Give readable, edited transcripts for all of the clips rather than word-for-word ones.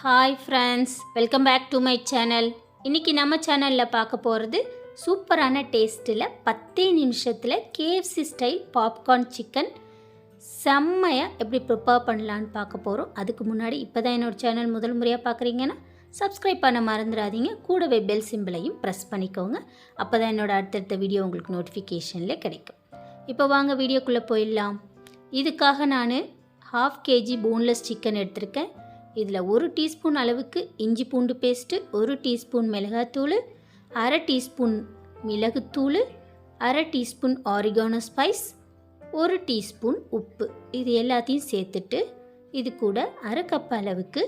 Hi friends, welcome back to my channel. இன்றைக்கி நம்ம சேனலில் பார்க்க போகிறது சூப்பரான டேஸ்ட்டில் 10 நிமிஷத்தில் KFC ஸ்டைல் பாப்கார்ன் சிக்கன் செம்மையாக எப்படி ப்ரிப்பேர் பண்ணலான்னு பார்க்க போகிறோம். அதுக்கு முன்னாடி இப்போ தான் என்னோடய சேனல் முதல் முறையாக பார்க்குறீங்கன்னா சப்ஸ்கிரைப் பண்ண மறந்துடாதீங்க. கூடவே பெல் சிம்பிளையும் ப்ரெஸ் பண்ணிக்கோங்க. அப்போ தான் என்னோடய அடுத்தடுத்த வீடியோ உங்களுக்கு நோட்டிஃபிகேஷனில் கிடைக்கும். இப்போ வாங்க வீடியோக்குள்ளே போயிடலாம். இதுக்காக நான் 1/2 kg போன்லெஸ் சிக்கன் எடுத்திருக்கேன். இதில் 1 டீஸ்பூன் அளவுக்கு இஞ்சி பூண்டு பேஸ்ட்டு, 1 டீஸ்பூன் மிளகாத்தூள், 1/2 டீஸ்பூன் மிளகுத்தூள், 1/2 டீஸ்பூன் ஆரிகானோ ஸ்பைஸ், 1 டீஸ்பூன் உப்பு, இது எல்லாத்தையும் சேர்த்துட்டு இது கூட 1/2 கப் அளவுக்கு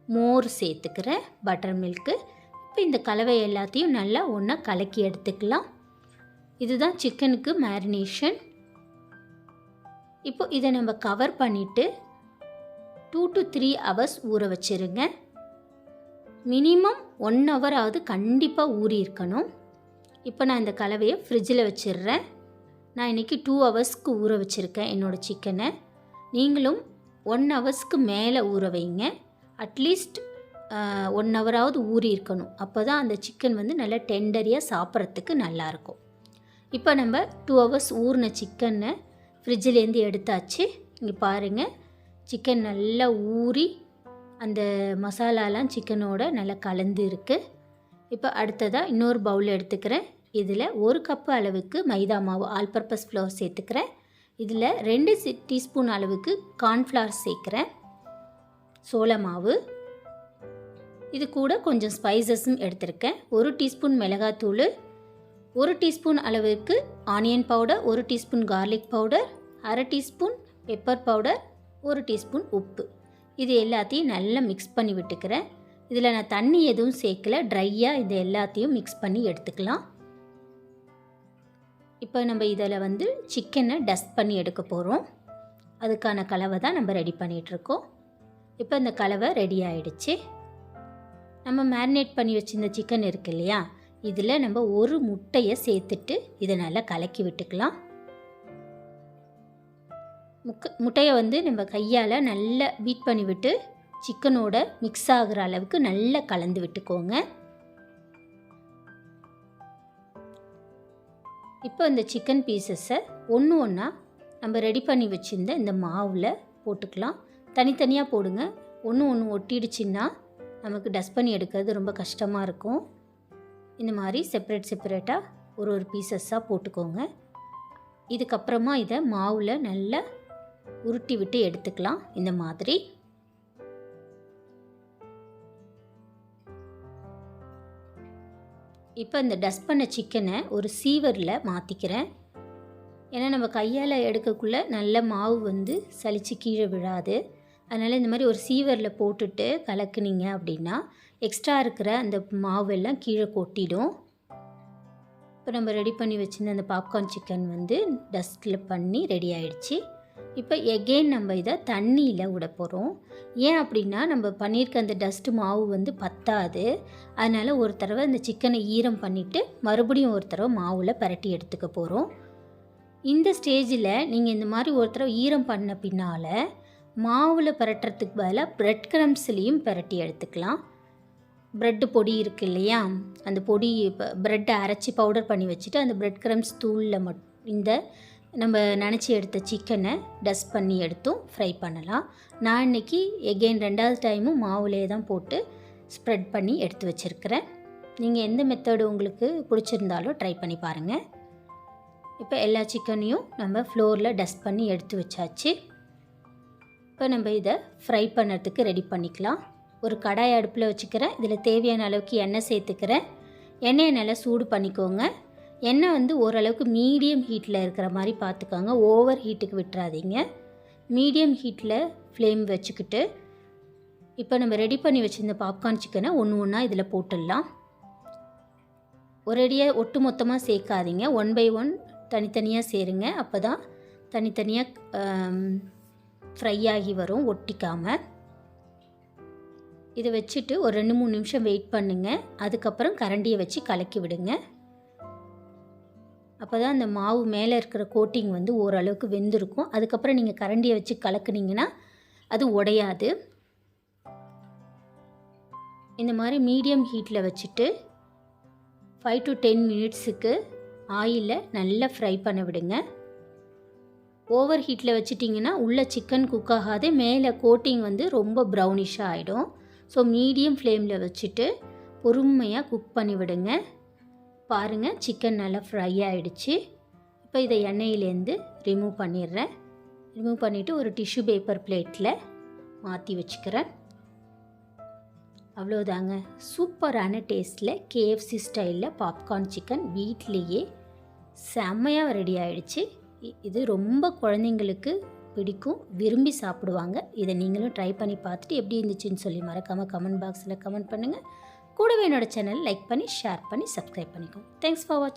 மோர் சேர்த்துக்கிறேன், பட்டர் மில்க்கு. இப்போ இந்த கலவை எல்லாத்தையும் நல்லா ஒன்றா கலக்கி எடுத்துக்கலாம். இதுதான் சிக்கனுக்கு மேரினேஷன். இப்போ இதை நம்ம கவர் பண்ணிவிட்டு 2 to 3 hours ஊற வச்சுருங்க. மினிமம் 1 hour ஆகுது கண்டிப்பாக ஊறி இருக்கணும். இப்போ நான் இந்த கலவையை ஃப்ரிட்ஜில் வச்சிடுறேன். நான் இன்றைக்கி 2 hours ஊற வச்சுருக்கேன் என்னோடய சிக்கனை. நீங்களும் 1 hour மேலே ஊற வைங்க. அட்லீஸ்ட் 1 hour ஆகுது ஊறி இருக்கணும். அப்போ தான் அந்த சிக்கன் வந்து நல்லா டெண்டரியாக சாப்பிட்றதுக்கு நல்லாயிருக்கும். இப்போ நம்ம 2 hours ஊறின சிக்கனை ஃப்ரிட்ஜிலேருந்து எடுத்தாச்சு. இங்கே பாருங்கள், சிக்கன் நல்லா ஊறி அந்த மசாலாலாம் சிக்கனோட நல்லா கலந்து இருக்குது. இப்போ அடுத்ததாக இன்னொரு பவுல் எடுத்துக்கிறேன். இதில் 1 கப்பு அளவுக்கு மைதா மாவு ஆல் பர்பஸ் ஃப்ளோர் சேர்த்துக்கிறேன். இதில் 2 டீஸ்பூன் அளவுக்கு கார்ன்ஃப்ளவர் சேர்க்குறேன், சோள மாவு. இது கூட கொஞ்சம் ஸ்பைசஸும் எடுத்திருக்கேன். 1 டீஸ்பூன் மிளகாத்தூள், 1 டீஸ்பூன் அளவுக்கு onion powder, 1 teaspoon garlic powder, 1/2 teaspoon pepper powder, 1 teaspoon உப்பு. இது எல்லாத்தையும் நல்லா மிக்ஸ் பண்ணி விட்டுக்கிறேன். இதில் நான் தண்ணி எதுவும் சேர்க்கல, ட்ரையாக இது எல்லாத்தையும் மிக்ஸ் பண்ணி எடுத்துக்கலாம். இப்போ நம்ம இதில் வந்து சிக்கனை டஸ்ட் பண்ணி எடுக்க போகிறோம். அதுக்கான கலவை தான் நம்ம ரெடி பண்ணிகிட்ருக்கோம். இப்போ இந்த கலவை ரெடி ஆகிடுச்சு. நம்ம மேரினேட் பண்ணி வச்சுருந்த சிக்கன் இருக்கு இல்லையா, இதில் நம்ம 1 முட்டையை சேர்த்துட்டு இதை நல்லா கலக்கி விட்டுக்கலாம். முட்டையை வந்து நம்ம கையால் நல்லா பீட் பண்ணி விட்டு சிக்கனோட மிக்ஸ் ஆகிற அளவுக்கு நல்லா கலந்து விட்டுக்கோங்க. இப்போ இந்த சிக்கன் பீசஸை ஒன்று ஒன்றா நம்ம ரெடி பண்ணி வச்சுருந்த இந்த மாவில் போட்டுக்கலாம். தனித்தனியாக போடுங்க. ஒன்று ஒட்டிடுச்சின்னா நமக்கு டஸ்ட் பண்ணி எடுக்கிறது ரொம்ப கஷ்டமாக இருக்கும். இந்த மாதிரி செப்பரேட்டாக ஒரு பீசஸாக போட்டுக்கோங்க. இதுக்கப்புறமா இதை மாவில் நல்லா உருட்டி விட்டு எடுத்துக்கலாம். இந்த மாதிரி இப்போ இந்த டஸ்ட் பண்ண சிக்கனை ஒரு சீவரில் மாற்றிக்கிறேன். ஏன்னா நம்ம கையால் எடுக்கக்குள்ளே நல்ல மாவு வந்து சலிச்சு கீழே விழாது. அதனால் இந்த மாதிரி ஒரு சீவரில் போட்டுட்டு கலக்குனீங்க அப்படின்னா எக்ஸ்ட்ரா இருக்கிற அந்த மாவெல்லாம் கீழே கொட்டிடும். இப்போ நம்ம ரெடி பண்ணி வச்சுருந்த அந்த பாப்கார்ன் சிக்கன் வந்து டஸ்ட்டில் பண்ணி ரெடி ஆகிடுச்சு. இப்போ எகெயின் நம்ம இதை தண்ணியில் விட போகிறோம். ஏன் அப்படின்னா நம்ம பண்ணியிருக்க அந்த டஸ்ட்டு மாவு வந்து பத்தாது. அதனால் ஒரு தடவை இந்த சிக்கனை ஈரம் பண்ணிவிட்டு மறுபடியும் ஒரு தடவை மாவில் பரட்டி எடுத்துக்க போகிறோம். இந்த ஸ்டேஜில் நீங்கள் இந்த மாதிரி ஒரு தடவை ஈரம் பண்ண பின்னால் மாவில் பரட்டுறதுக்கு பதிலாக ப்ரெட் க்ரம்ஸ்லேயும் பரட்டி எடுத்துக்கலாம். ப்ரெட்டு பொடி இருக்குது இல்லையா, அந்த பொடி ப்ரெட்டை அரைச்சி பவுடர் பண்ணி வச்சுட்டு அந்த ப்ரெட் க்ரம்ஸ் தூளில் இந்த நம்ம நினச்சி எடுத்த சிக்கனை டஸ்ட் பண்ணி எடுத்தும் ஃப்ரை பண்ணலாம். நான் இன்றைக்கி எகெயின் 2வது டைமும் மாவுலே தான் போட்டு ஸ்ப்ரெட் பண்ணி எடுத்து வச்சுருக்கிறேன். நீங்கள் எந்த மெத்தடு உங்களுக்கு பிடிச்சிருந்தாலும் ட்ரை பண்ணி பாருங்கள். இப்போ எல்லா சிக்கனையும் நம்ம ஃப்ளோரில் டஸ்ட் பண்ணி எடுத்து வச்சாச்சு. இப்போ நம்ம இதை ஃப்ரை பண்ணுறதுக்கு ரெடி பண்ணிக்கலாம். ஒரு கடாய் அடுப்பில் வச்சுக்கிறேன். இதில் தேவையான அளவுக்கு எண்ணெய் சேர்த்துக்கிறேன். எண்ணெயை நல்லா சூடு பண்ணிக்கோங்க. எண்ணெய் வந்து ஓரளவுக்கு மீடியம் ஹீட்டில் இருக்கிற மாதிரி பார்த்துக்கோங்க. ஓவர் ஹீட்டுக்கு விட்டுறாதீங்க. மீடியம் ஹீட்டில் ஃப்ளேம் வச்சுக்கிட்டு இப்போ நம்ம ரெடி பண்ணி வச்சுருந்த பாப்கார்ன் சிக்கனை ஒன்றா இதில் போட்டுடலாம். ஒரேடியாக ஒட்டு மொத்தமாக சேர்க்காதீங்க. 1 by 1 தனித்தனியாக சேருங்க. அப்போ தான் தனித்தனியாக ஃப்ரை ஆகி வரும், ஒட்டிக்காமல். இதை வச்சுட்டு ஒரு 2-3 நிமிஷம் வெயிட் பண்ணுங்கள். அதுக்கப்புறம் கரண்டியை வச்சு கலக்கி விடுங்க. அப்போ தான் அந்த மாவு மேலே இருக்கிற கோட்டிங் வந்து ஓரளவுக்கு வெந்திருக்கும். அதுக்கப்புறம் நீங்கள் கரண்டியை வச்சு கலக்குனீங்கன்னா அது உடையாது. இந்த மாதிரி மீடியம் ஹீட்டில் வச்சுட்டு 5 to 10 மினிட்ஸுக்கு ஆயிலில் நல்லா ஃப்ரை பண்ண விடுங்க. ஓவர் ஹீட்டில் வச்சிட்டிங்கன்னா உள்ளே சிக்கன் குக் ஆகாது, மேலே கோட்டிங் வந்து ரொம்ப ப்ரௌனிஷாக ஆகிடும். ஸோ மீடியம் ஃப்ளேமில் வச்சுட்டு பொறுமையாக குக் பண்ணி விடுங்க. பாருங்கள், சிக்கன் நல்லா ஃப்ரை ஆகிடுச்சு. இப்போ இதை எண்ணெயிலேருந்து ரிமூவ் பண்ணிடுறேன். ரிமூவ் பண்ணிவிட்டு ஒரு டிஷ்யூ பேப்பர் பிளேட்டில் மாற்றி வச்சுக்கிறேன். அவ்வளோதாங்க, சூப்பரான டேஸ்ட்டில் KFC ஸ்டைலில் பாப்கார்ன் சிக்கன் வீட்லேயே செம்மையாக ரெடி ஆகிடுச்சு. இது ரொம்ப குழந்தைங்களுக்கு பிடிக்கும், விரும்பி சாப்பிடுவாங்க. இதை நீங்களும் ட்ரை பண்ணி பார்த்துட்டு எப்படி இருந்துச்சுன்னு சொல்லி மறக்காமல் கமெண்ட் பாக்ஸில் கமெண்ட் பண்ணுங்கள். கூடவே என்னோடய சேனல் லைக் பண்ணி ஷேர் பண்ணி சப்ஸ்கிரைப் பண்ணிக்கோங்க. தேங்க்ஸ் ஃபார் வாட்சிங்.